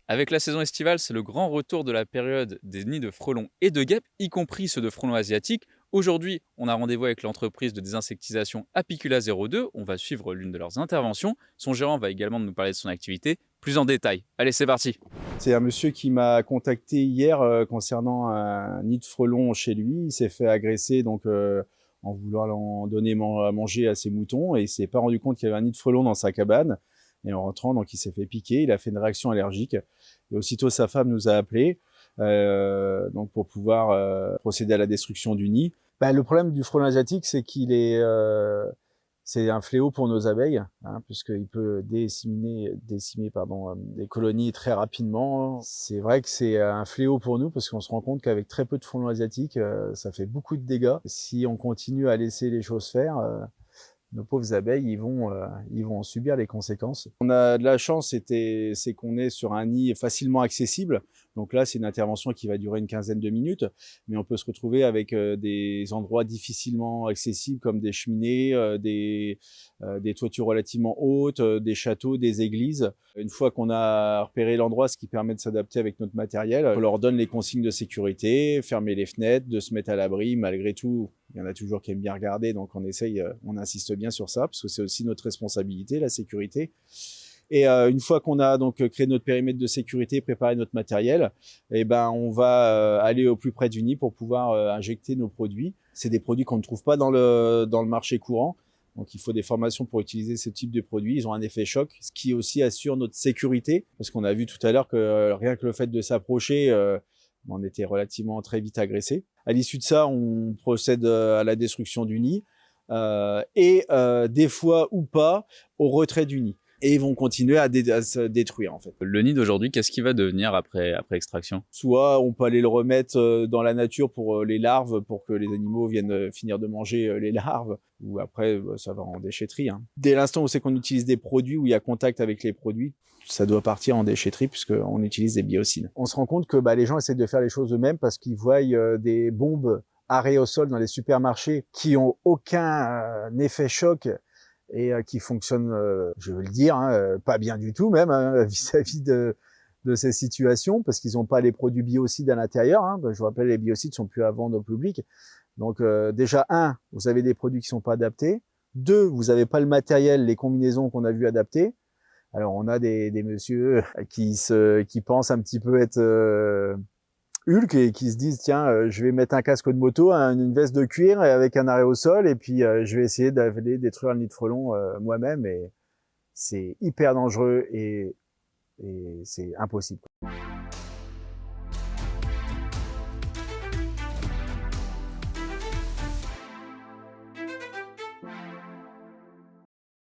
Avec la saison estivale, c'est le grand retour de la période des nids de frelons et de guêpes, y compris ceux de frelons asiatiques. Aujourd'hui, on a rendez-vous avec l'entreprise de désinsectisation Apicula 02. On va suivre l'une de leurs interventions. Son gérant va également nous parler de son activité plus en détail. Allez, c'est parti. C'est un monsieur qui m'a contacté hier concernant un nid de frelons chez lui. Il s'est fait agresser en voulant en donner à manger à ses moutons et il s'est pas rendu compte qu'il y avait un nid de frelons dans sa cabane. Et en rentrant, donc il s'est fait piquer, il a fait une réaction allergique. Et aussitôt sa femme nous a appelés donc pour pouvoir procéder à la destruction du nid. Le problème du frelon asiatique, c'est c'est un fléau pour nos abeilles, hein, puisqu'il peut décimer des colonies très rapidement. C'est vrai que c'est un fléau pour nous, parce qu'on se rend compte qu'avec très peu de frelons asiatiques, ça fait beaucoup de dégâts. Si on continue à laisser les choses faire, nos pauvres abeilles, ils vont en subir les conséquences. On a de la chance, c'est qu'on est sur un nid facilement accessible. Donc là, c'est une intervention qui va durer une quinzaine de minutes, mais on peut se retrouver avec des endroits difficilement accessibles comme des cheminées, des toitures relativement hautes, des châteaux, des églises. Une fois qu'on a repéré l'endroit, ce qui permet de s'adapter avec notre matériel, on leur donne les consignes de sécurité, fermer les fenêtres, de se mettre à l'abri. Malgré tout, il y en a toujours qui aiment bien regarder, donc on insiste bien sur ça, parce que c'est aussi notre responsabilité, la sécurité. Et une fois qu'on a donc créé notre périmètre de sécurité, préparé notre matériel, on va aller au plus près du nid pour pouvoir injecter nos produits. C'est des produits qu'on ne trouve pas dans le marché courant. Donc il faut des formations pour utiliser ce type de produits. Ils ont un effet choc, ce qui aussi assure notre sécurité, parce qu'on a vu tout à l'heure que rien que le fait de s'approcher, on était relativement très vite agressé. À l'issue de ça, on procède à la destruction du nid des fois ou pas au retrait du nid. Et ils vont continuer à se détruire en fait. Le nid d'aujourd'hui, qu'est-ce qui va devenir après extraction? Soit on peut aller le remettre dans la nature pour les larves, pour que les animaux viennent finir de manger les larves, ou après ça va en déchetterie. Hein. Dès l'instant où c'est qu'on utilise des produits, où il y a contact avec les produits, ça doit partir en déchetterie puisqu'on utilise des biocides. On se rend compte que les gens essaient de faire les choses eux-mêmes parce qu'ils voient des bombes aérosols dans les supermarchés qui ont aucun effet choc et qui fonctionnent, je veux le dire, hein, pas bien du tout même hein, vis-à-vis de ces situations, parce qu'ils n'ont pas les produits biocides à l'intérieur. Hein. Je vous rappelle, les biocides sont plus à vendre au public. Donc déjà, vous avez des produits qui sont pas adaptés. Deux, vous n'avez pas le matériel, les combinaisons qu'on a vu adaptées. Alors on a des messieurs qui pensent un petit peu être Hulk et qui se disent tiens, je vais mettre un casque de moto, une veste de cuir avec un arrêt au sol, et puis je vais essayer d'aller détruire le nid de frelon moi-même. Et c'est hyper dangereux et c'est impossible.